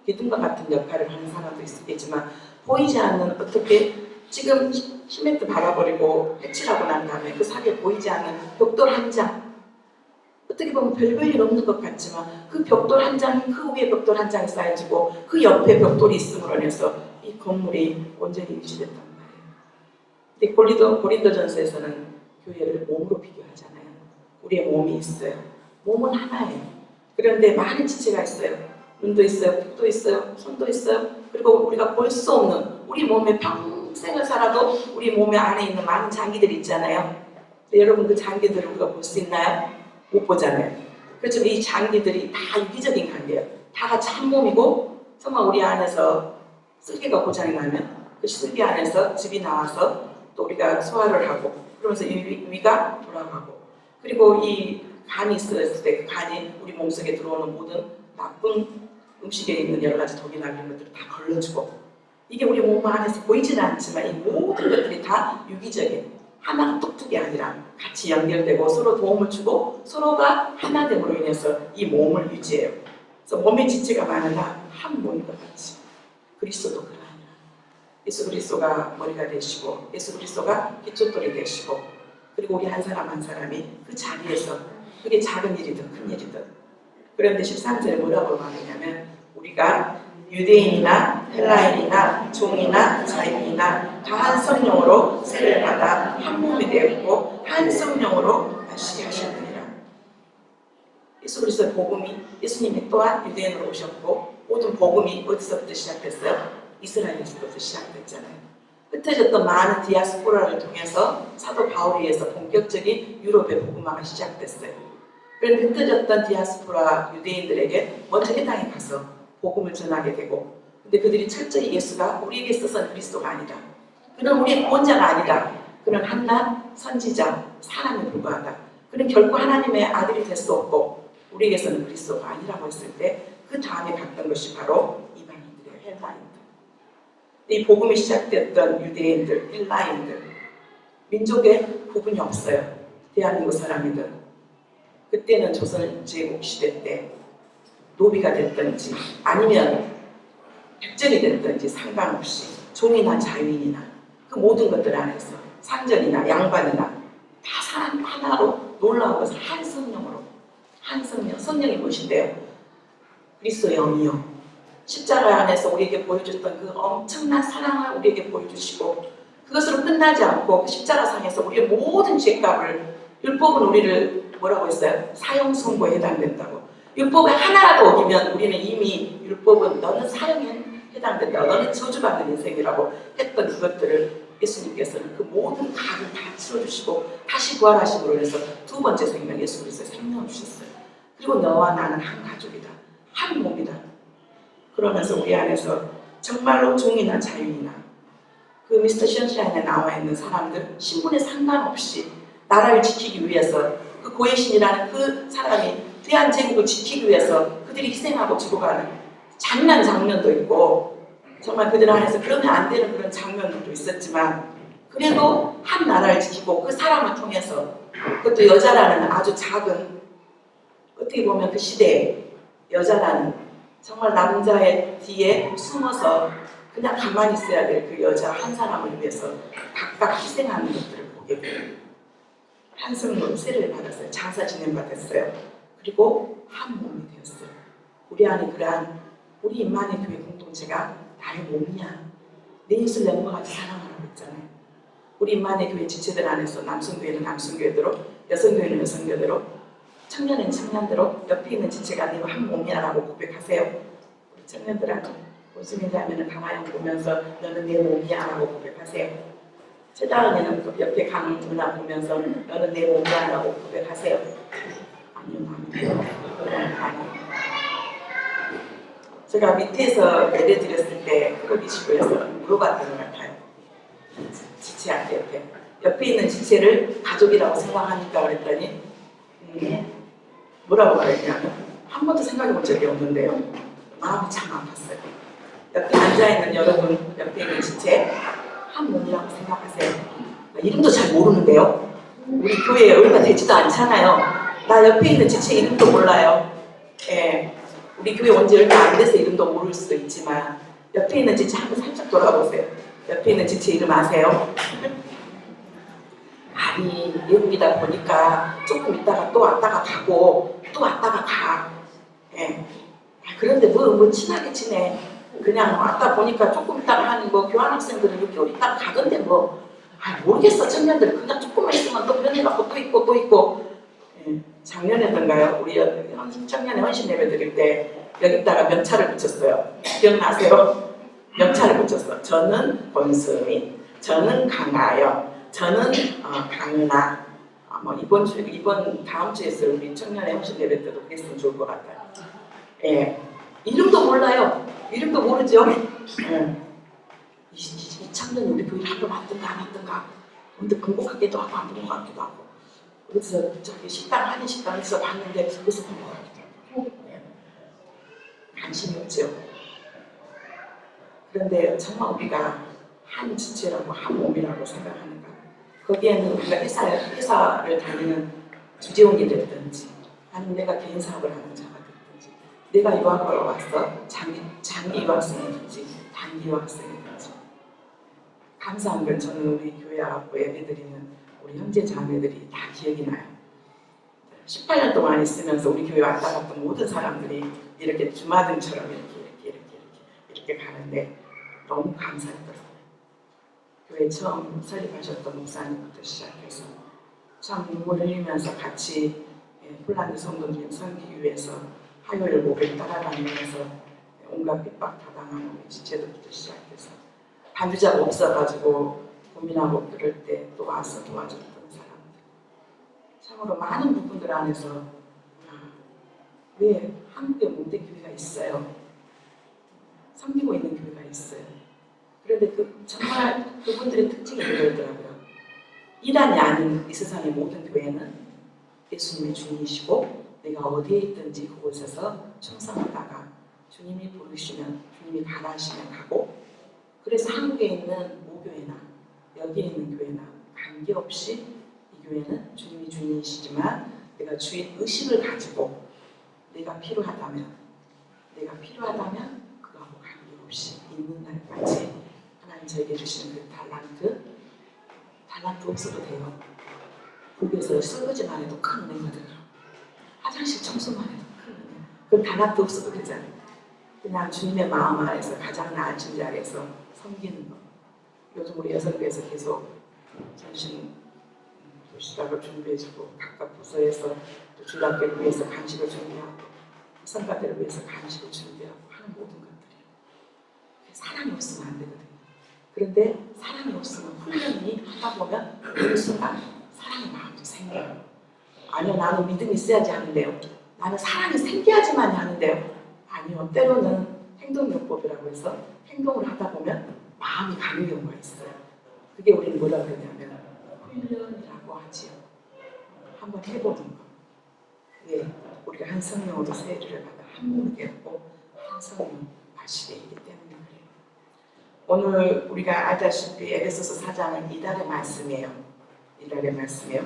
기둥과 같은 역할을 하는 사람도 있겠지만 보이지 않는 어떻게 지금 시멘트 박아버리고 해칠하고 난 다음에 그 사이에 보이지 않는 벽돌 한 장, 어떻게 보면 별볼일 없는 것 같지만 그 벽돌 한 장이 그 위에 벽돌 한 장이 쌓여지고 그 옆에 벽돌이 있음으로 인해서 이 건물이 온전히 유지됐단 말이에요. 근데 고린도전서에서는 교회를 몸으로 비교하잖아요. 우리의 몸이 있어요. 몸은 하나예요. 그런데 많은 지체가 있어요. 눈도 있어요, 턱도 있어요, 손도 있어요. 그리고 우리가 볼 수 없는 우리 몸에 평생을 살아도 우리 몸에 안에 있는 많은 장기들이 있잖아요. 여러분 그 장기들을 우리가 볼 수 있나요? 못 보잖아요. 그렇지만 이 장기들이 다 유기적인 관계예요. 다 같이 한 몸이고 정말 우리 안에서 쓸개가 고장이 나면 그 쓸개 안에서 즙이 나와서 또 우리가 소화를 하고 그러면서 위가 돌아가고 그리고 이 간이 있었을 때 그 간이 우리 몸속에 들어오는 모든 나쁜 음식에 있는 여러 가지 독이나 이런 것들을 다 걸러주고 이게 우리 몸 안에서 보이지는 않지만 이 모든 것들이 다 유기적인 하나가 뚝뚝이 아니라 같이 연결되고 서로 도움을 주고 서로가 하나됨으로 인해서 이 몸을 유지해요. 그래서 몸의 지체가 많으나 한 몸인 것 같이 그리스도도 그러하니라. 예수 그리스도가 머리가 되시고 예수 그리스도가 기초돌이 되시고 그리고 우리 한 사람 한 사람이 그 자리에서 그게 작은 일이든 큰 일이든 그런데 13절에 뭐라고 말하냐면 우리가 유대인이나 헬라인이나 종이나 자유인이나 다 한 성령으로 세례를 받아 한 몸이 되었고 한 성령으로 다시 하셨느니라. 예수 그리스도의 복음이 예수님이 또한 유대인으로 오셨고 모든 복음이 어디서부터 시작됐어요? 이스라엘에서부터 시작됐잖아요. 흩어졌던 많은 디아스포라를 통해서 사도 바울에 의해서 본격적인 유럽의 복음화가 시작됐어요. 그런데 흩어졌던 디아스포라 유대인들에게 먼저 해당에 가서 복음을 전하게 되고 근데 그들이 철저히 예수가 우리에게 있어서는 그리스도가 아니다. 그는 우리의 구원자가 아니다. 그는 한낱 선지자, 사람에 불과하다. 그는 결코 하나님의 아들이 될 수 없고 우리에게서는 그리스도가 아니라고 했을 때 그 다음에 갔던 것이 바로 이방인들의 헬라인들. 이 복음이 시작됐던 유대인들, 헬라인들, 민족의 구분이 없어요. 대한민국 사람이든 그때는 조선제국 시대 때 노비가 됐든지 아니면 백전이 됐든지 상관없이 종이나 자유인이나 그 모든 것들 안에서 상전이나 양반이나 다 사람 하나로 놀라운 것은 한 성령으로 한 성령, 성령이 무엇인데요? 그리스도의 영이요. 십자가 안에서 우리에게 보여줬던 그 엄청난 사랑을 우리에게 보여주시고 그것으로 끝나지 않고 그 십자가상에서 우리의 모든 죄값을 율법은 우리를 뭐라고 했어요? 사형선고에 해당된다고. 율법에 하나라도 어기면 우리는 이미 율법은 너는 사형에 해당된다. 너는 저주받는 인생이라고 했던 그것들을 예수님께서는 그 모든 값을 다 치러주시고 다시 부활하심으로 해서 두 번째 생명 예수 그리스도의 생명을 주셨어요. 그리고 너와 나는 한 가족이다. 한 몸이다. 그러면서 우리 안에서 정말로 종이나 자유이나 그 미스터 션샤인에 나와 있는 사람들 신분에 상관없이 나라를 지키기 위해서 그 고해신이라는 그 사람이 대한제국을 지키기 위해서 그들이 희생하고 죽어가는 잔인한 장면도 있고 정말 그들 안에서 그러면 안 되는 그런 장면들도 있었지만 그래도 한 나라를 지키고 그 사람을 통해서 그것도 여자라는 아주 작은 어떻게 보면 그 시대에 여자라는 정말 남자의 뒤에 숨어서 그냥 가만히 있어야 될 그 여자 한 사람을 위해서 각각 희생하는 것들을 보게 돼요. 한성으로 세례를 받았어요. 장사 진행받았어요. 그리고 한 몸이 되었어요. 우리 안에 그러한 우리 임마누엘 교회 공동체가 나의 몸이야. 내 예수를 내 몸과 같이 사랑하라고 했잖아요. 우리 임마누엘 교회 지체들 안에서 남성교회는 남성교회대로 여성교회는 여성교회대로 청년은 청년대로 옆에 있는 지체가 아니고 한 몸이야라고 고백하세요. 우리 청년들한테 무슨 일을 하면 강화영 보면서 너는 내 몸이야라고 고백하세요. 최다은이는 옆에 강문아 보면서 너는 내 몸이야라고 고백하세요. 아니요. 제가 밑에서 예배드렸을 때 프로기시고에서 물어봤던 것 같아요. 지체한테 옆에 있는 지체를 가족이라고 생각하니까 그랬더니 뭐라고 말했냐면 한 번도 생각해 본 적이 없는데요. 마음이 참 아팠어요. 옆에 앉아있는 여러분 옆에 있는 지체 한 몸이라고 생각하세요. 이름도 잘 모르는데요. 우리 교회에 얼마 되지도 않잖아요. 나 옆에 있는 지체 이름도 몰라요. 예, 우리 교회 온 지 얼마 안 돼서 이름도 모를 수도 있지만 옆에 있는 지체 한번 살짝 돌아보세요. 옆에 있는 지체 이름 아세요? 아니, 외국이다 보니까 조금 있다가 또 왔다가 가고 또 왔다가 가. 예. 그런데 뭐 친하게 지내. 그냥 왔다 보니까 조금 있다가 하는 뭐 교환학생들은 6개월 있다가 가던데 뭐. 모르겠어. 청년들 그냥 조금만 있으면 또 변해갖고 또 있고 또 있고. 예. 작년에던가요? 우리 청년회 헌신 예배 드릴 때 여기다가 명찰을 붙였어요. 기억나세요? 명찰을 붙였어. 저는 권수민, 저는 강아영, 저는 강은아. 뭐 이번 다음 주에 있을 우리 청년회 헌신 예배 때도 그랬으면 좋을 것 같아요. 예, 이름도 몰라요. 이름도 모르죠. 예. 이 청년이 우리 교회를 한번 왔던가 안 왔던가. 근데 궁금하기도 하고 안 본 것 같기도 하고. 그래서 저기 식당 한인 식당에서 봤는데 그래서 본 것 같기도 하고. 예. 관심이 없죠. 그런데 정말 우리가 한 지체라고 한 몸이라고 생각하는가? 거기에는 우리가 회사를 다니는 주재원이 됐든지 아니면 내가 개인 사업을 하는 자가 됐든지 내가 유학을 와서 장기 유학생이든지 단기 유학생이든지 감사한 건 저는 우리 교회 앞에 예배드리는 우리 형제 자매들이 다 기억이 나요. 18년 동안 있으면서 우리 교회 왔다 갔던 모든 사람들이 이렇게 주마등처럼 이렇게 가는데 너무 감사했더라고요. 교회 처음 설립하셨던 목사님부터 시작해서 참 눈물 흘리면서 같이 폴란드 성도님 섬기기 위해서 화요일 목요일 따라다니면서 온갖 핍박 타당하는 우리 지체들부터 시작해서 반주자가 없어가지고 고민하고 그럴 때 또 와서 도와줬던 사람들. 참으로 많은 부분들 안에서 왜 한국에 못된 교회가 있어요. 섬기고 있는 교회가 있어요. 그런데 정말 그분들의 특징이 그러더라고요. 이단이 아닌 이 세상의 모든 교회는 예수님이 주님이시고 내가 어디에 있든지 그곳에서 충성하다가 주님이 부르시면 주님이 가라하시면 가고 그래서 한국에 있는 모교회나 여기에 있는 교회나 관계없이 이 교회는 주님이 주님이시지만 내가 주의 의식을 가지고 내가 필요하다면 그거하고 관계없이 있는 날까지 하나님 저에게 주시는 그 달란트 없어도 돼요. 북에서 설거지만 해도 큰 은혜거든요. 화장실 청소만 해도 큰 은혜. 그럼 달란트 없어도 되잖아요. 그냥 주님의 마음 안에서 가장 나은 진작에서 섬기는 거. 요즘 우리 여성교회에서 계속 전신 도시락을 준비해주고 각각 부서에서 또 주일학교를 위해서 간식을 준비하고 성가대를 위해서 간식을 준비하고 하는 모든 것들이요. 사랑이 없으면 안 되거든요. 그런데 사랑이 없으면 훈련이 하다 보면 어느 순간 사랑의 마음도 생겨요. 아니요, 나는 믿음이 있어야지 하는데요. 나는 사랑이 생겨야지만 하는데요. 아니요, 때로는 행동요법이라고 해서 행동을 하다 보면 마음이 가는 경우가 있어요. 그게 우리는 뭐라 그러냐면 훈련이라고 하지요. 한번 해보는 거. 왜? 우리가 한 성령으로 세례를 받아 한 몸이 되었고 한 성령 마시게 되기 때문에 그래요. 오늘 우리가 알다시피 에베소서 4장은 이달의 말씀이에요. 이달의 말씀이에요.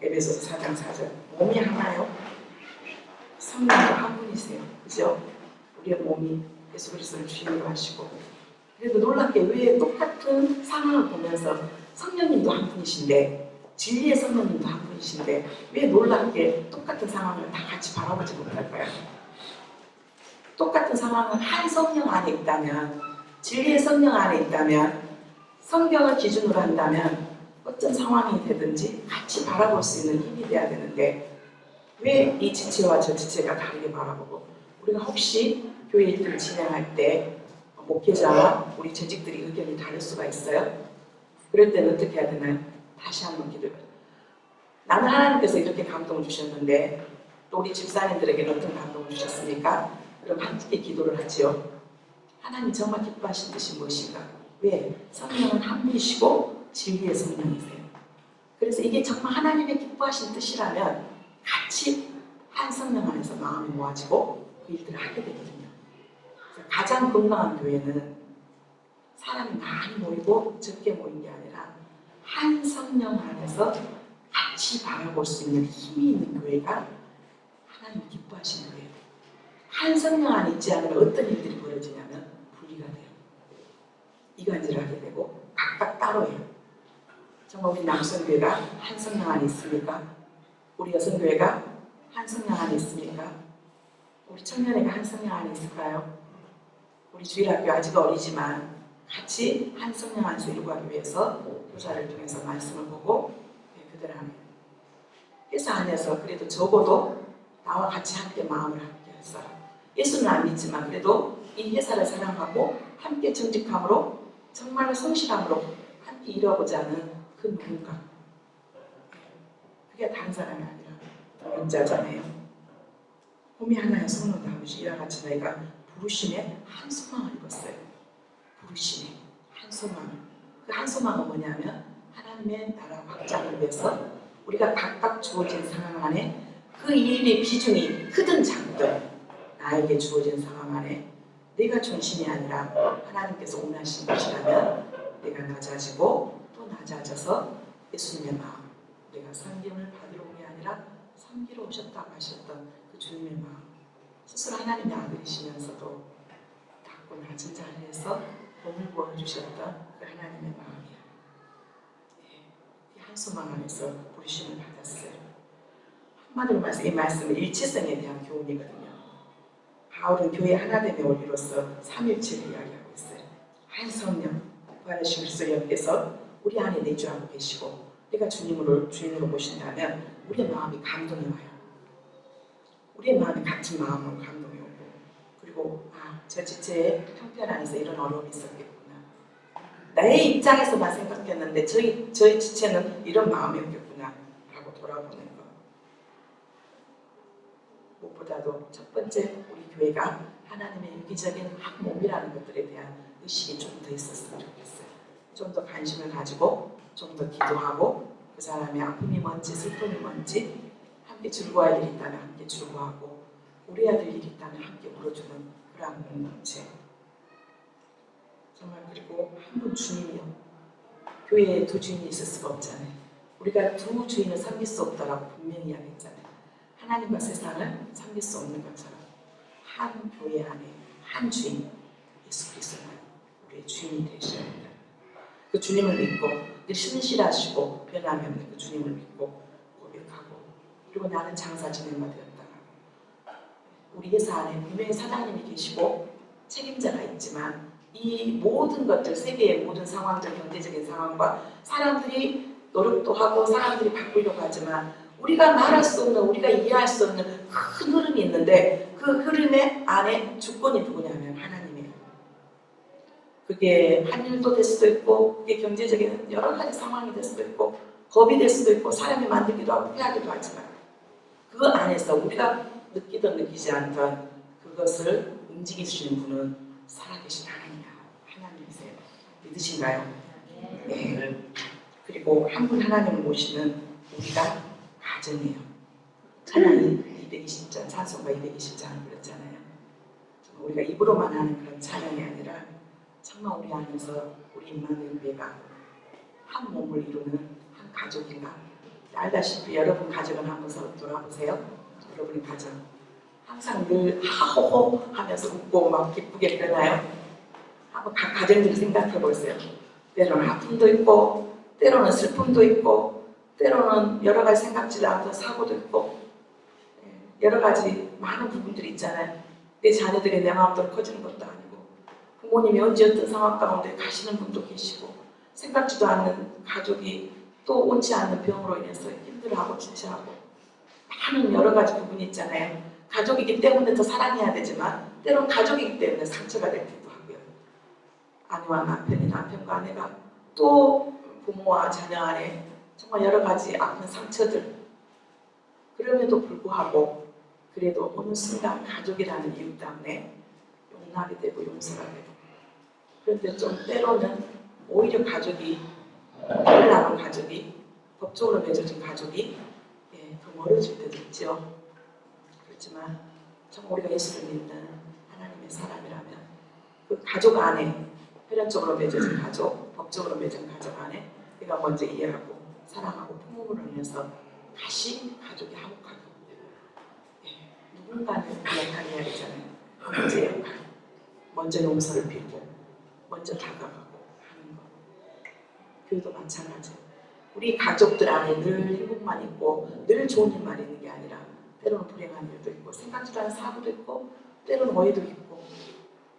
에베소서 4장 4절. 몸이 하나요? 성령도 한 분이세요. 그죠? 우리의 몸이 예수 그리스도를 주인으로 하시고 그래도 놀랍게 왜 똑같은 상황을 보면서 성령님도 한 분이신데 진리의 성령님도 한 분이신데 왜 놀랍게 똑같은 상황을 다 같이 바라보지 못할까요? 똑같은 상황은 한 성령 안에 있다면 진리의 성령 안에 있다면 성경을 기준으로 한다면 어떤 상황이 되든지 같이 바라볼 수 있는 힘이 돼야 되는데 왜 이 지체와 저 지체가 다르게 바라보고 우리가 혹시 교회 일들을 진행할 때 목회자와 우리 재직들이 의견이 다를 수가 있어요. 그럴 때는 어떻게 해야 되나요? 다시 한번 기도해요. 나는 하나님께서 이렇게 감동을 주셨는데 또 우리 집사님들에게는 어떤 감동을 주셨습니까? 그럼 함께 기도를 하지요. 하나님 정말 기뻐하신 뜻이 무엇인가? 왜? 성령은 한 분이시고 진리의 성령이세요. 그래서 이게 정말 하나님의 기뻐하신 뜻이라면 같이 한 성령 안에서 마음이 모아지고 그 일들을 하게 되거든요. 가장 건강한 교회는 사람이 많이 모이고 적게 모인 게 아니라 한 성령 안에서 같이 바라볼 수 있는 힘이 있는 교회가 하나님 기뻐하시는 거예요. 한 성령 안에 있지 않으면 어떤 일들이 벌어지냐면 분리가 돼요. 이간질하게 되고 각각 따로예요. 정말 우리 남성교회가 한 성령 안에 있습니까? 우리 여성교회가 한 성령 안에 있습니까? 우리 청년회가 한 성령 안에 있을까요? 우리 주일학교 아직 어리지만 같이 한 성령 안에서 이루어가기 위해서 교사를 통해서 말씀을 보고 그들 안에 회사 안에서 그래도 적어도 나와 같이 함께 마음을 함께 할 사람, 예수는 안 믿지만 그래도 이 회사를 사랑하고 함께 정직함으로 정말로 성실함으로 함께 일하고자 하는 그 누군가, 그게 다른 사람이 아니라 동역자잖아요. 봄이 하나의 손으로 아버지 이와 같이 너희가 부르심의 한 소망을 입었어요. 부르심의 한 소망을. 그 한 소망은 뭐냐면 하나님의 나라 확장을 위해서 우리가 각각 주어진 상황 안에 그 일의 비중이 크든 작든 나에게 주어진 상황 안에 내가 중심이 아니라 하나님께서 원하신 것이라면 내가 낮아지고 또 낮아져서 예수님의 마음, 내가 섬김을 받으러 온 게 아니라 섬기러 오셨다고 하셨던 그 주님의 마음, 스스로 하나님의 아들이시면서도 낮고 낮은 자리에서 몸을 보여주셨던 그 하나님의 마음이야. 이 한 소망 안에서 부르심을 받았어요. 한마디로 말해서 이 말씀은 일체성에 대한 교훈이거든요. 바울은 교회 하나됨의 원리로서 삼일체를 이야기하고 있어요. 한 성령, 부활하신 그리스도 여러분께서 우리 안에 내주하고 계시고 내가 주님으로 주인으로 모신다면 우리의 마음이 감동이 와요. 우리의 마음이 같은 마음으로 감동이 오고, 그리고 저 지체의 형편 안에서 이런 어려움이 있었겠구나. 나의 입장에서만 생각했는데 저희 지체는 이런 마음이었겠구나 라고 돌아보는 것. 무엇보다도 첫 번째 우리 교회가 하나님의 유기적인 한 몸이라는 것들에 대한 의식이 좀 더 있었으면 좋겠어요. 좀 더 관심을 가지고 좀 더 기도하고 그 사람의 아픔이 뭔지 슬픔이 뭔지 함께 즐거워할 일이 있다면 함께 즐거워하고 울어야 될 일이 있다면 함께 울어주는 그러한 공동체. 정말 그리고 한 분 주님이요. 교회에 두 주인이 있을 수가 없잖아요. 우리가 두 주인을 섬길 수 없다라고 분명히 이야기했잖아요. 하나님과 세상을 섬길 수 없는 것처럼 한 교회 안에 한 주인, 예수 그리스도만 우리의 주인이 되셔야 합니다. 그 주님을 믿고 늘 신실하시고 변함이 없는 그 주님을 믿고 고백하고, 그리고 나는 장사 진행가 되었다. 우리 회사 안에 분명히 사장님이 계시고 책임자가 있지만 이 모든 것들, 세계의 모든 상황들, 경제적인 상황과 사람들이 노력도 하고 사람들이 바꾸려고 하지만 우리가 말할 수 없는, 우리가 이해할 수 없는 큰 흐름이 있는데 그 흐름의 안에 주권이 누구냐면 하나님이에요. 그게 한 일도 될 수도 있고 그게 경제적인 여러 가지 상황이 될 수도 있고 법이 될 수도 있고 사람이 만들기도 하고 피하기도 하지만 그 안에서 우리가 느끼든 느끼지 않던 그것을 움직이시는 분은 살아계신 하나님이세요. 믿으신가요? 네. 그리고 한 분 하나님을 모시는 우리가 가정이에요. 찬양이 220장, 찬송가 220장을 그랬잖아요. 우리가 입으로만 하는 그런 찬양이 아니라 정말 우리 안에서 우리 임마누엘 교회가 한 몸을 이루는 한 가족인가. 알다시피 여러분 가정을 한번 돌아보세요. 여러분의 가정 항상 늘 하호호 하면서 웃고 막 기쁘게 그러나요? 한번 각 가정들을 생각해 보세요. 때로는 아픔도 있고 때로는 슬픔도 있고 때로는 여러 가지 생각지도 않던 사고도 있고 여러 가지 많은 부분들이 있잖아요. 내 자녀들이 내 마음대로 커지는 것도 아니고 부모님이 언제 어떤 상황 가운데 가시는 분도 계시고 생각지도 않는 가족이 또 옳지 않는 병으로 인해서 힘들어하고 지체하고 많은 여러 가지 부분이 있잖아요. 가족이기 때문에 더 사랑해야 되지만 때로는 가족이기 때문에 상처가 되기도 하고요. 아내와 남편이, 남편과 아내가 또 부모와 자녀 안에 정말 여러 가지 아픈 상처들, 그럼에도 불구하고 그래도 어느 순간 가족이라는 이유 때문에 용납이 되고 용서가 되고, 그런데 좀 때로는 오히려 가족이 피를 나눈 가족이 법적으로 맺어진 가족이 더 멀어질 때도 있죠. 그렇지만 정말 우리가 예수를 믿는 하나님의 사람이라면 그 가족 안에 혈연적으로 맺어진 가족, 법적으로 맺은 가족 안에 내가 먼저 이해하고 사랑하고 품음으로 인해서 다시 가족이 화목하게 되고, 누군가는 역할을 해야 되잖아요. 번째 역할, 먼저 용서를 빌고 먼저 다가가고 하는 거. 교회도 마찬가지예요. 우리 가족들 안에 늘 행복만 있고 늘 좋은 일만 있는 게 아니라 때로는 불행한 일도 있고 생각지도 않은 사고도 있고 때로는 오해도 있고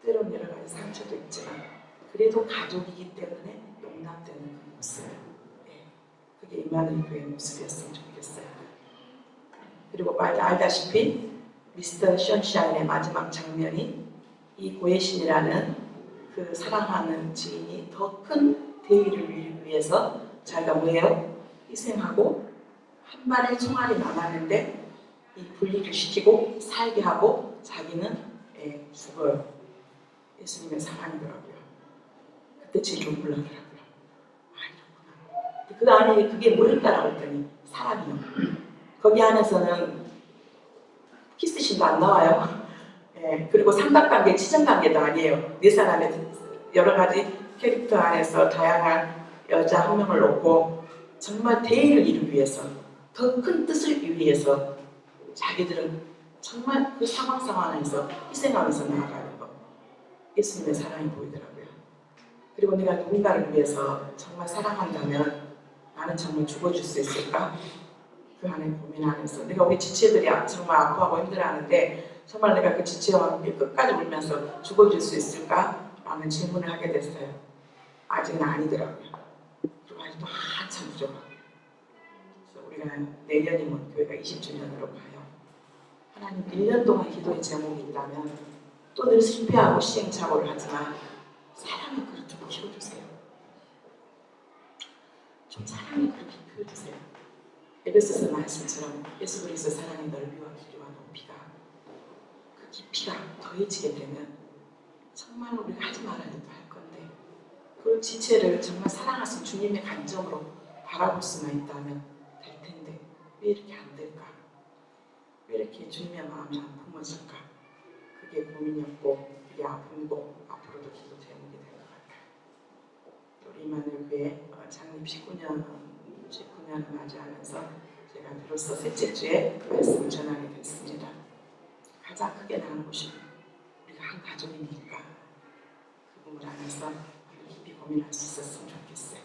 때로는 여러 가지 상처도 있지만 그래도 가족이기 때문에 용납되는 그 모습, 그게 임마누엘 교회의 모습이었으면 좋겠어요. 그리고 알다시피 미스터 션샤인의 마지막 장면이 이 고해신이라는 그 사랑하는 지인이 더 큰 대의를 이루기 위해서 자기가 뭐예요? 희생하고 한 마리 총알이 남았는데 이 분리를 시키고 살게 하고 자기는 죽어요. 예수님의 사랑이더라고요. 그때 제일 눈물 나더라고요. 아, 이렇구나. 그 안에 그게 뭐였다라고 했더니 사랑이요. 거기 안에서는 키스신도 안 나와요. 그리고 삼각관계, 치정관계도 아니에요. 네 사람의 여러 가지 캐릭터 안에서 다양한 여자 한 명을 놓고 정말 대의를 이루기 위해서 더 큰 뜻을 이루기 위해서 자기들은 정말 그 상황 안에서 희생하면서 나아가는 것. 예수님의 사랑이 보이더라고요. 그리고 내가 누군가를 위해서 정말 사랑한다면 나는 정말 죽어줄 수 있을까? 그 안에 고민 안에서 내가 우리 지체들이 정말 아파하고 힘들어하는데 정말 내가 그 지체와 함께 끝까지 울면서 죽어줄 수 있을까? 라는 질문을 하게 됐어요. 아직은 아니더라고요. 그리고 아직도 한참 부족하고요. 그래서 우리가 내년이면 교회가 20주년으로 가요. 하나님 1년 동안 기도의 제목이 있다면 또 늘 실패하고 시행착오를 하지만 사랑의 그릇 좀 키워주세요. 좀 사랑의 그릇 키워주세요. 에베소서 말씀처럼 예수 그리스도 사랑의 넓이와 길이와 높이가 그 깊이가 더해지게 되면 정말 우리가 하지 말아야 할 건데 그 지체를 정말 사랑하신 주님의 관점으로 바라볼 수만 있다면 될 텐데 왜 이렇게 안 될까? 왜 이렇게 주님의 마음이 안 품어질까? 그게 고민이었고 그게 아픔이고 앞으로도 기도 제목이 될 것 같아요. 우리 임마누엘 교회 창립 19년을 맞이하면서 제가 비로소 셋째 주에 말씀을 전하게 됐습니다. 가장 크게 나누고 싶은 우리가 한 가족이니까 그 부분 안에서 깊이 고민할 수 있었으면 좋겠어요.